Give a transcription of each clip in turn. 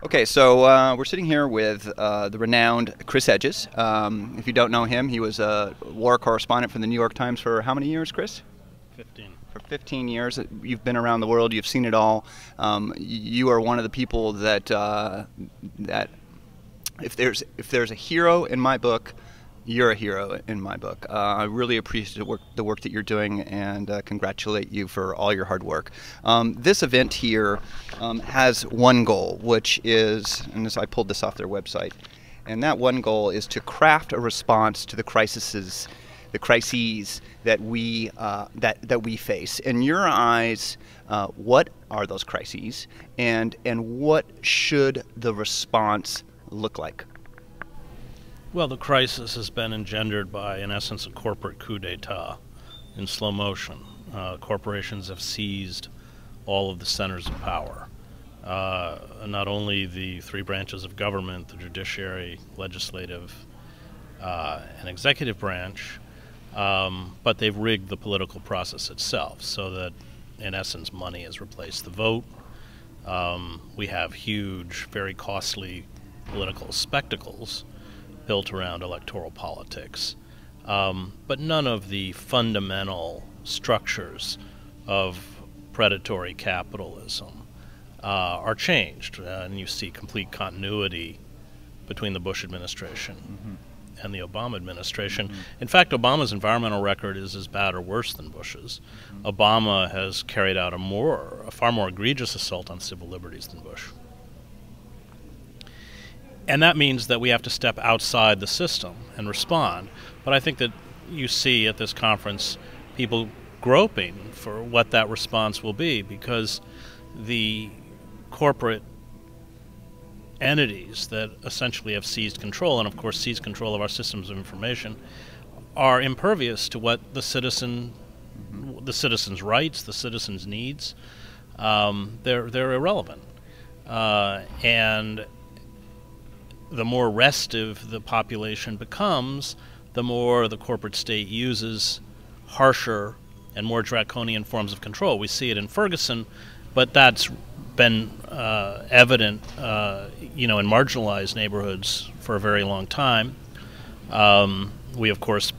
Okay, so we're sitting here with the renowned Chris Hedges. If you don't know him, he was a war correspondent for the New York Times for how many years, Chris? 15. For 15 years. You've been around the world. You've seen it all. You are one of the people that if there's a hero in my book, you're a hero in my book. I really appreciate the work that you're doing, and congratulate you for all your hard work. This event here has one goal, which is, and I pulled this off their website, and that one goal is to craft a response to the crises that we face. In your eyes, what are those crises, and what should the response look like? Well, the crisis has been engendered by, in essence, a corporate coup d'etat in slow motion. Corporations have seized all of the centers of power. Not only the three branches of government, the judiciary, legislative, and executive branch, but they've rigged the political process itself so that, in essence, money has replaced the vote. We have huge, very costly political spectacles built around electoral politics, but none of the fundamental structures of predatory capitalism are changed, and you see complete continuity between the Bush administration and the Obama administration. In fact, Obama's environmental record is as bad or worse than Bush's. Obama has carried out a far more egregious assault on civil liberties than Bush. And that means that we have to step outside the system and respond. But I think that you see at this conference people groping for what that response will be, because the corporate entities that essentially have seized control, and of course seized control of our systems of information, are impervious to what the citizen's rights, the citizen's needs. They're irrelevant. And the more restive the population becomes, the more the corporate state uses harsher and more draconian forms of control. We see it in Ferguson, but that's been evident, in marginalized neighborhoods for a very long time. We, of course,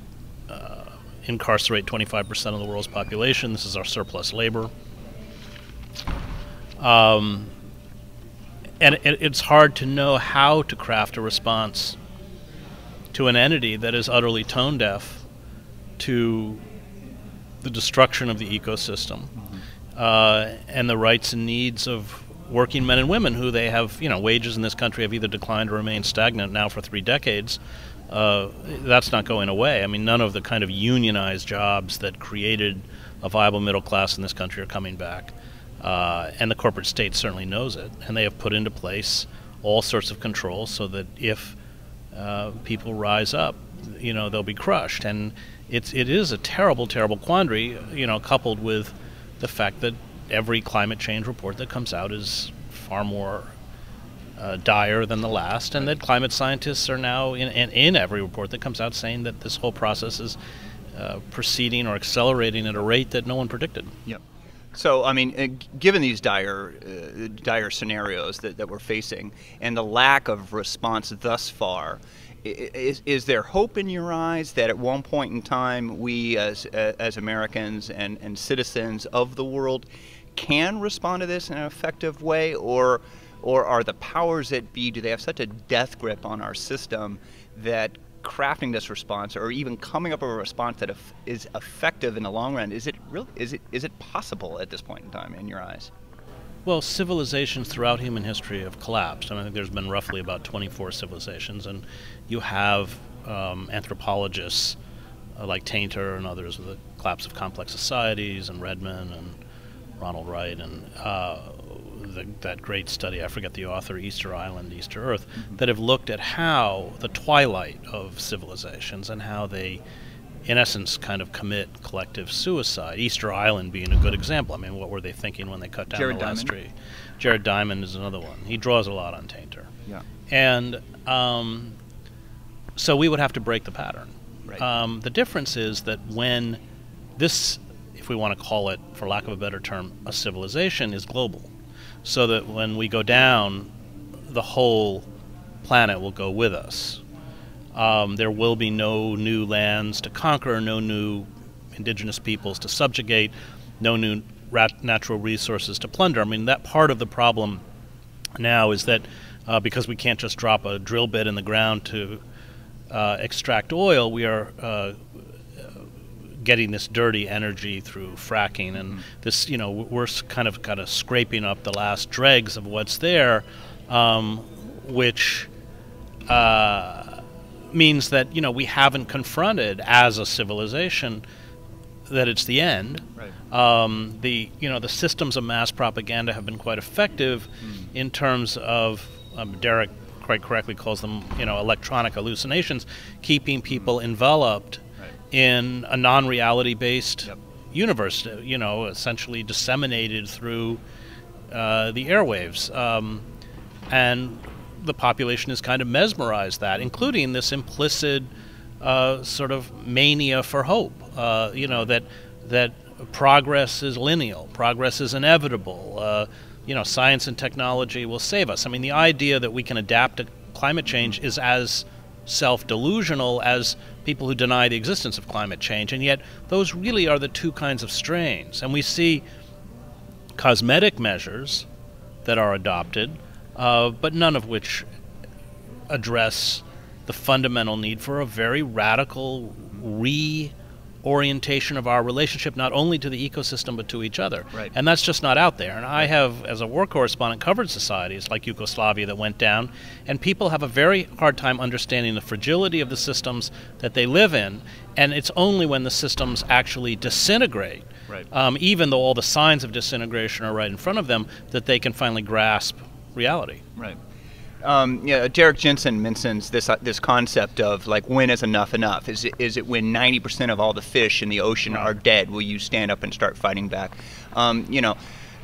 incarcerate 25% of the world's population. This is our surplus labor. And it's hard to know how to craft a response to an entity that is utterly tone deaf to the destruction of the ecosystem and the rights and needs of working men and women who they have, wages in this country have either declined or remained stagnant now for 3 decades. That's not going away. I mean, none of the kind of unionized jobs that created a viable middle class in this country are coming back. And the corporate state certainly knows it, and they have put into place all sorts of controls so that if people rise up, they'll be crushed. And it is a terrible, terrible quandary, coupled with the fact that every climate change report that comes out is far more dire than the last, and that climate scientists are now in every report that comes out saying that this whole process is proceeding or accelerating at a rate that no one predicted. Yep. So, I mean, given these dire scenarios that we're facing and the lack of response thus far, is there hope in your eyes that at one point in time we as Americans and citizens of the world can respond to this in an effective way, or are the powers that be, do they have such a death grip on our system that crafting this response, or even coming up with a response that is effective in the long run, is it possible at this point in time in your eyes? Well, civilizations throughout human history have collapsed. I think there's been roughly about 24 civilizations, and you have anthropologists like Tainter and others with the collapse of complex societies, and Redman and Ronald Wright, and that great study, I forget the author, Easter Island, Easter Earth, that have looked at how the twilight of civilizations and how they in essence, kind of commit collective suicide. Easter Island being a good example. I mean, what were they thinking when they cut down the last tree? Jared Diamond is another one. He draws a lot on Tainter. Yeah. And so we would have to break the pattern. Right. The difference is that when this, if we want to call it, for lack of a better term, a civilization, is global, so that when we go down, the whole planet will go with us. There will be no new lands to conquer, no new indigenous peoples to subjugate, no new natural resources to plunder. I mean, that part of the problem now is that because we can't just drop a drill bit in the ground to extract oil, we are getting this dirty energy through fracking, and this, you know, we're kind of scraping up the last dregs of what's there, which means that, you know, we haven't confronted as a civilization that it's the end. Right. The systems of mass propaganda have been quite effective in terms of Derek quite correctly calls them, you know, electronic hallucinations, keeping people enveloped in a non-reality based universe, you know, essentially disseminated through the airwaves, and the population is kind of mesmerized that, including this implicit sort of mania for hope, you know, that progress is lineal, progress is inevitable, you know, science and technology will save us. I mean, the idea that we can adapt to climate change is as self-delusional as people who deny the existence of climate change, and yet those really are the two kinds of strains. And we see cosmetic measures that are adopted, but none of which address the fundamental need for a very radical reorientation of our relationship, not only to the ecosystem but to each other. Right. And that's just not out there. And I have, as a war correspondent, covered societies like Yugoslavia that went down, and people have a very hard time understanding the fragility of the systems that they live in, and it's only when the systems actually disintegrate, even though all the signs of disintegration are right in front of them, that they can finally grasp reality. Right. Yeah, Derek Jensen mentions this concept of, like, when is enough enough? Is it when 90% of all the fish in the ocean are dead? Will you stand up and start fighting back? You know,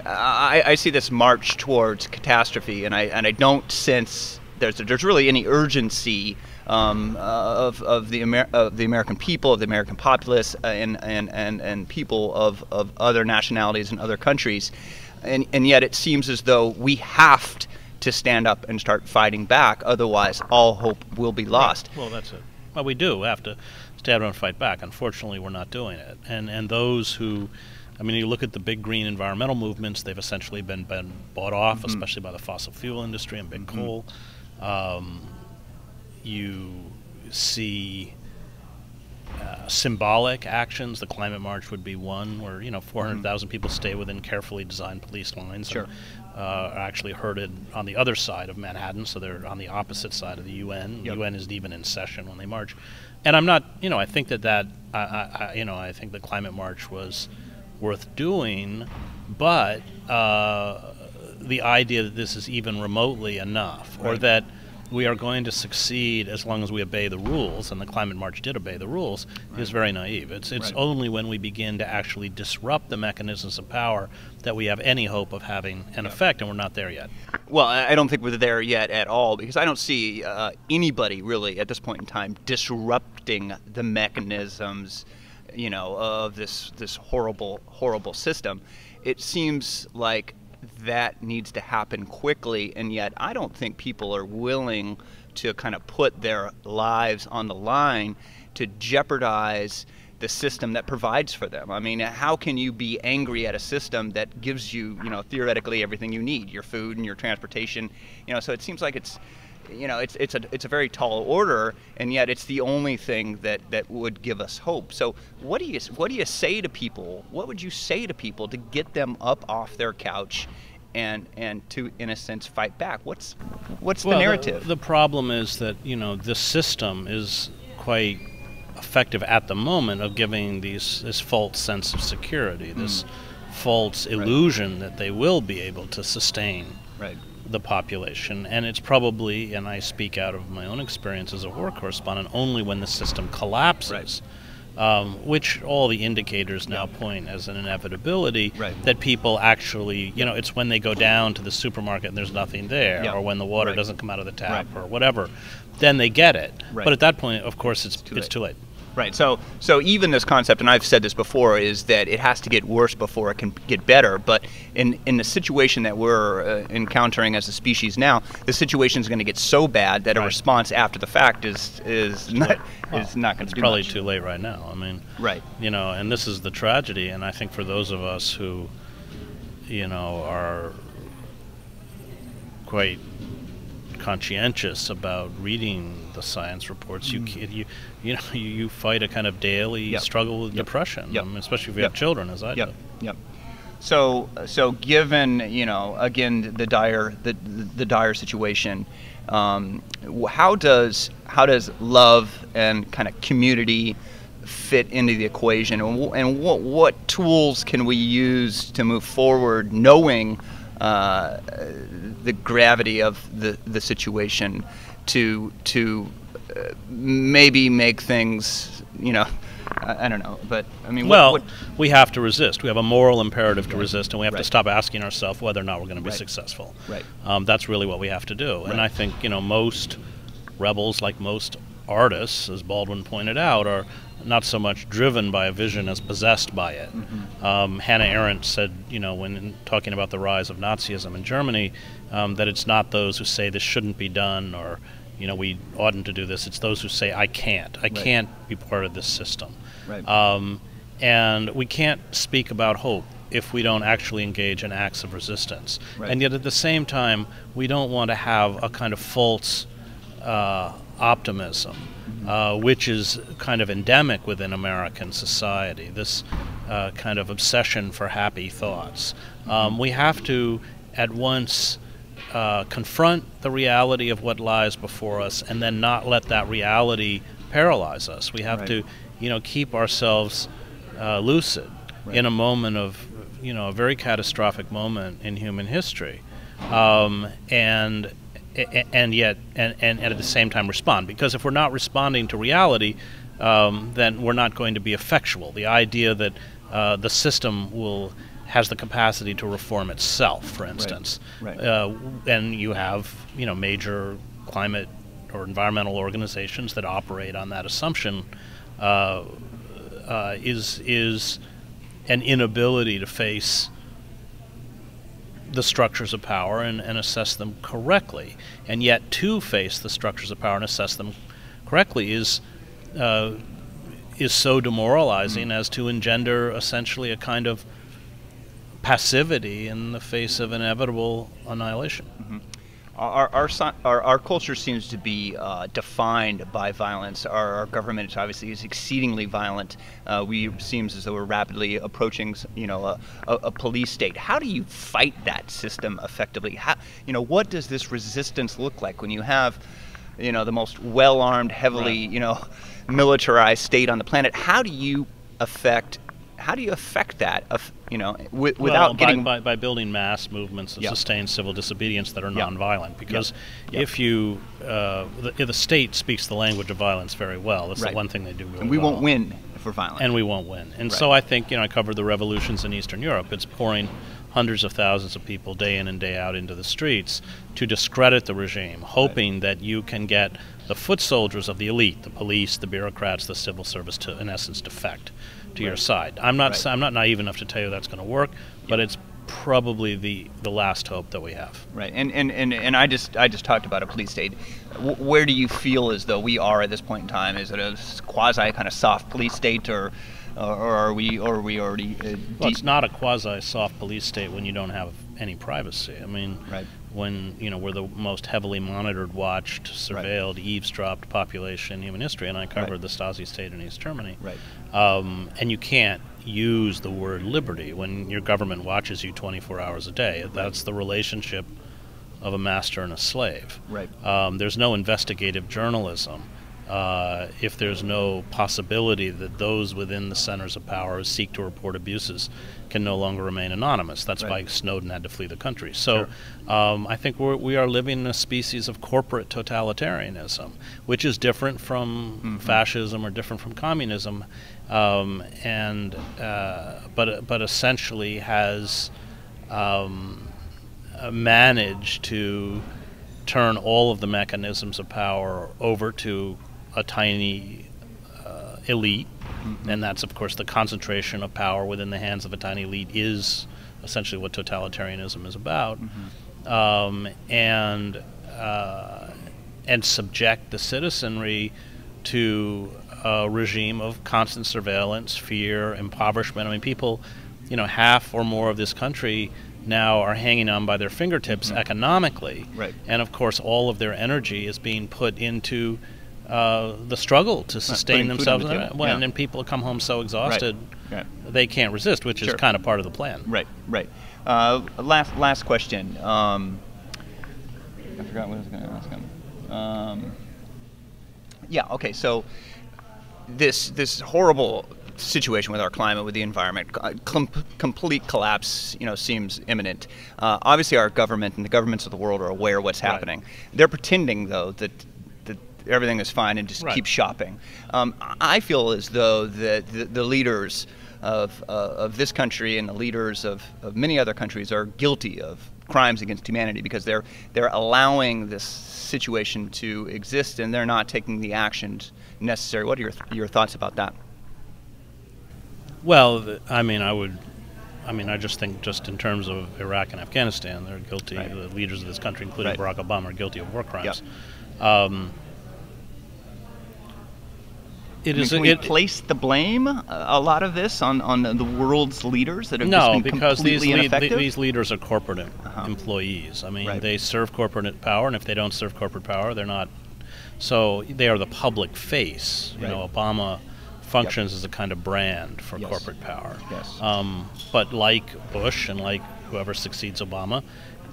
I see this march towards catastrophe, and I don't sense there's really any urgency of the American people, of the American populace, and people of other nationalities and other countries, and yet it seems as though we have to stand up and start fighting back, otherwise all hope will be lost. Well, that's it. Well, we do have to stand up and fight back. Unfortunately, we're not doing it. And those who, I mean, you look at the big green environmental movements, they've essentially been bought off, especially by the fossil fuel industry and big coal. You see symbolic actions. The Climate March would be one where, you know, 400,000 people stay within carefully designed police lines. Sure. And, are actually herded on the other side of Manhattan, so they're on the opposite side of the UN. The UN isn't even in session when they march. And I'm not, you know, I think I think the Climate March was worth doing, but the idea that this is even remotely enough, or that we are going to succeed as long as we obey the rules, and the Climate March did obey the rules, is very naive. It's only when we begin to actually disrupt the mechanisms of power that we have any hope of having an effect, and we're not there yet. Well, I don't think we're there yet at all, because I don't see anybody really at this point in time disrupting the mechanisms, you know, of this horrible system. It seems like that needs to happen quickly, and yet I don't think people are willing to kind of put their lives on the line to jeopardize the system that provides for them. I mean, how can you be angry at a system that gives you, you know, theoretically everything you need, your food and your transportation, you know? So it seems like it's, you know, it's a very tall order, and yet it's the only thing that would give us hope. So what do you say to people? What would you say to people to get them up off their couch and to, in a sense, fight back? What's the narrative? The problem is that, you know, the system is quite effective at the moment of giving this false sense of security, this false illusion that they will be able to sustain the population. And it's probably, and I speak out of my own experience as a war correspondent, only when the system collapses which all the indicators now point as an inevitability, Right. that people actually, it's when they go down to the supermarket and there's nothing there, or when the water Right. doesn't come out of the tap, Right. or whatever, then they get it. Right. But at that point, of course, it's late. too late. Right. So even this concept, and I've said this before, is that it has to get worse before it can get better. But in the situation that we're encountering as a species now, the situation is going to get so bad that a Right. response after the fact is not going to do It's probably much. too late right now. I mean, Right. and this is the tragedy. And I think for those of us who, are quite conscientious about reading the science reports, you fight a kind of daily struggle with depression, especially if you have children, as I do. Yep. So given again the dire situation, how does love and kind of community fit into the equation, and what tools can we use to move forward, knowing the gravity of the situation, to maybe make things, I don't know, but I mean, we have to resist. We have a moral imperative to resist, and we have to stop asking ourselves whether or not we're going to be successful. Right. That's really what we have to do. And I think most rebels, like most artists, as Baldwin pointed out, are not so much driven by a vision as possessed by it. Hannah Arendt said, when talking about the rise of Nazism in Germany, that it's not those who say this shouldn't be done, or we oughtn't to do this. It's those who say, I can't be part of this system. Right. And we can't speak about hope if we don't actually engage in acts of resistance. Right. And yet at the same time, we don't want to have a kind of false optimism, which is kind of endemic within American society, this kind of obsession for happy thoughts. We have to at once confront the reality of what lies before us, and then not let that reality paralyze us. We have to, keep ourselves lucid in a moment of, a very catastrophic moment in human history, and yet at the same time respond. Because if we're not responding to reality, then we're not going to be effectual. The idea that the system has the capacity to reform itself, for instance. Right. And you have, major climate or environmental organizations that operate on that assumption, is an inability to face the structures of power and assess them correctly. And yet to face the structures of power and assess them correctly is so demoralizing as to engender essentially a kind of passivity in the face of inevitable annihilation. Our culture seems to be defined by violence. Our government obviously is exceedingly violent. Seems as though we're rapidly approaching, a police state. How do you fight that system effectively? What does this resistance look like when you have, the most well-armed, heavily, militarized state on the planet? How do you affect that, without getting by building mass movements of sustained civil disobedience that are nonviolent? Because if the state speaks the language of violence very well, that's the one thing they do really well. And we won't win if we're violent. And we won't win. And so I think, I covered the revolutions in Eastern Europe. It's pouring hundreds of thousands of people day in and day out into the streets to discredit the regime, hoping that you can get the foot soldiers of the elite, the police, the bureaucrats, the civil service, to, in essence, defect to your side. I'm not naive enough to tell you that's going to work, but it's probably the last hope that we have. Right. And I just talked about a police state. Where do you feel as though we are at this point in time? Is it a quasi kind of soft police state, or are we already well, it's not a quasi soft police state when you don't have any privacy. I mean, when we're the most heavily monitored, watched, surveilled, eavesdropped population in human history, and I covered the Stasi state in East Germany. And you can't use the word liberty when your government watches you 24 hours a day. That's the relationship of a master and a slave. There's no investigative journalism. if there's no possibility that those within the centers of power who seek to report abuses can no longer remain anonymous. That's why Snowden had to flee the country. So I think we are living in a species of corporate totalitarianism, which is different from fascism or different from communism, but essentially has managed to turn all of the mechanisms of power over to a tiny elite, and that's, of course, the concentration of power within the hands of a tiny elite is essentially what totalitarianism is about, and subject the citizenry to a regime of constant surveillance, fear, impoverishment. I mean, people, half or more of this country now are hanging on by their fingertips economically, and of course all of their energy is being put into the struggle to sustain themselves, and then people come home so exhausted they can't resist, which is kind of part of the plan. Last question. I forgot what I was going to ask him. Okay, so this horrible situation with our climate, with the environment, complete collapse, seems imminent. Obviously, our government and the governments of the world are aware of what's happening. They're pretending, though, that everything is fine and just keep shopping. I feel as though that the leaders of this country and the leaders of many other countries are guilty of crimes against humanity because they're allowing this situation to exist and they're not taking the actions necessary. What are your thoughts about that? Well, I just think just in terms of Iraq and Afghanistan, they're guilty. The leaders of this country, including Barack Obama, are guilty of war crimes. Can we place the blame, a lot of this, on the world's leaders that have just been completely ineffective? These leaders are corporate employees. I mean, they serve corporate power, and if they don't serve corporate power, they're not. So they are the public face. Obama functions as a kind of brand for corporate power. But like Bush and like whoever succeeds Obama,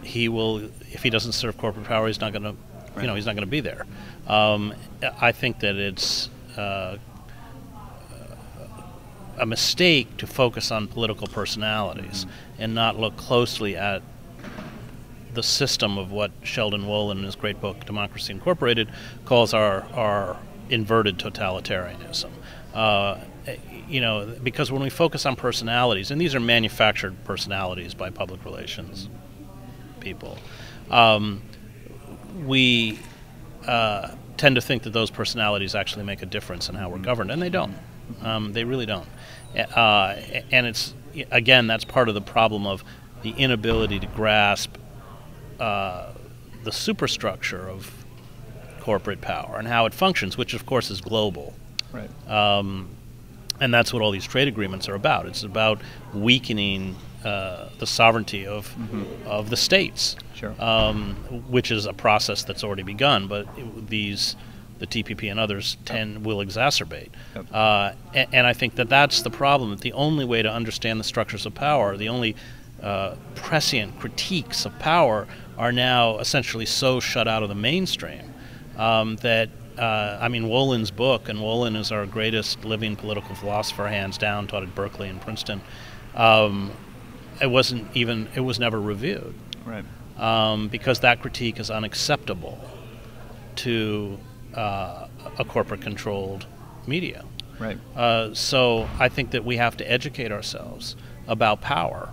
he will, if he doesn't serve corporate power, he's not going to, he's not going to be there. I think that it's a mistake to focus on political personalities and not look closely at the system of what Sheldon Wolin in his great book Democracy Incorporated calls our inverted totalitarianism. Because when we focus on personalities, and these are manufactured personalities by public relations people, we tend to think that those personalities actually make a difference in how we're governed, and they don't. They really don't. And it's, again, that's part of the problem of the inability to grasp the superstructure of corporate power and how it functions, which of course is global. And that's what all these trade agreements are about. It's about weakening the sovereignty of the states, which is a process that's already begun, but the TPP and others will exacerbate. And I think that that's the problem, that the only way to understand the structures of power, the only prescient critiques of power are now essentially so shut out of the mainstream that Wolin's book, and Wolin is our greatest living political philosopher, hands down, taught at Berkeley and Princeton. It was never reviewed, because that critique is unacceptable to a corporate-controlled media. So I think that we have to educate ourselves about power,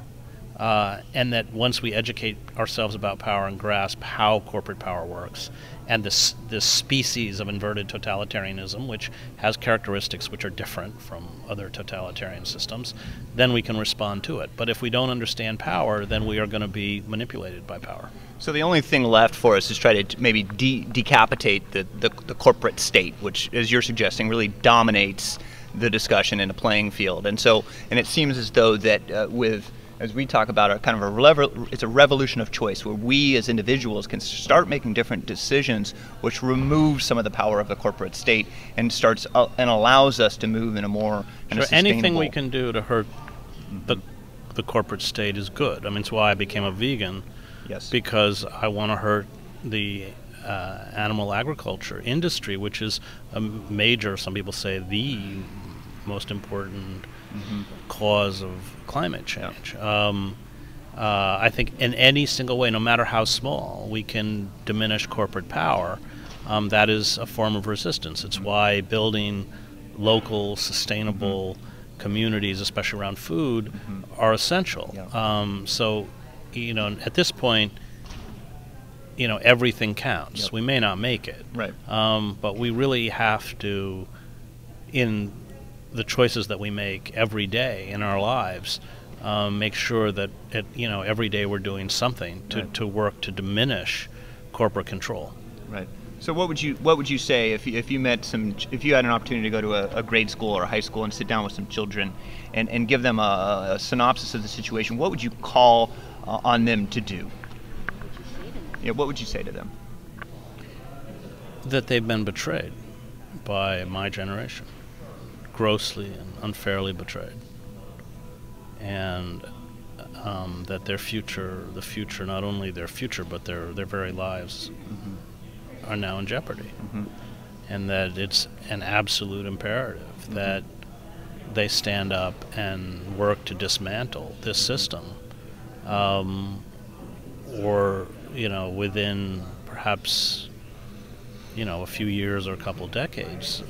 and that once we educate ourselves about power and grasp how corporate power works, and this species of inverted totalitarianism, which has characteristics which are different from other totalitarian systems, then we can respond to it. But if we don't understand power, then we are going to be manipulated by power. So the only thing left for us is try to maybe decapitate the corporate state, which, as you're suggesting, really dominates the discussion in a playing field. And it seems as though that as we talk about it's a revolution of choice, where we as individuals can start making different decisions, which removes some of the power of the corporate state and allows us to move in a more sustainable. Anything we can do to hurt the corporate state is good. I mean, it's why I became a vegan. Because I want to hurt the animal agriculture industry, which is a major, some people say the most important cause of climate change. I think in any single way, no matter how small, we can diminish corporate power. That is a form of resistance. It's why building local, sustainable communities, especially around food, are essential. So, at this point, everything counts. We may not make it, right? But we really have to, in the choices that we make every day in our lives, make sure that every day we're doing something to work to diminish corporate control. Right. So what would you say if you had an opportunity to go to a grade school or a high school and sit down with some children and give them a synopsis of the situation? What would you call on them to do? What would you say to them? That they've been betrayed by my generation, grossly and unfairly betrayed, and that their future, not only their future, but their very lives are now in jeopardy, and that it's an absolute imperative that they stand up and work to dismantle this system, or within perhaps a few years or a couple of decades,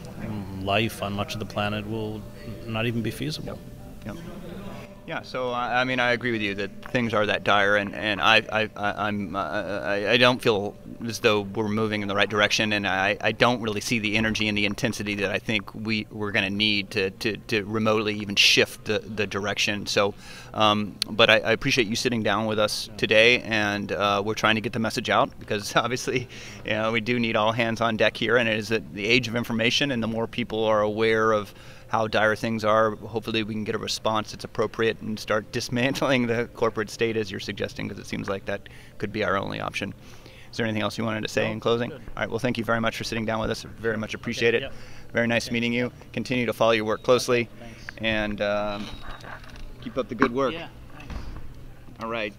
life on much of the planet will not even be feasible. Yeah, so I agree with you that things are that dire, and I don't feel as though we're moving in the right direction, and I don't really see the energy and the intensity that I think we're going to need to remotely even shift the direction. So, but I appreciate you sitting down with us today, and we're trying to get the message out because obviously, we do need all hands on deck here, and it is the age of information, and the more people are aware of how dire things are, hopefully we can get a response that's appropriate and start dismantling the corporate state as you're suggesting, because it seems like that could be our only option. Is there anything else you wanted to say in closing? Good. All right, well, thank you very much for sitting down with us. Very much appreciate it. Very nice meeting you. Continue to follow your work closely, and keep up the good work. Yeah, thanks. All right.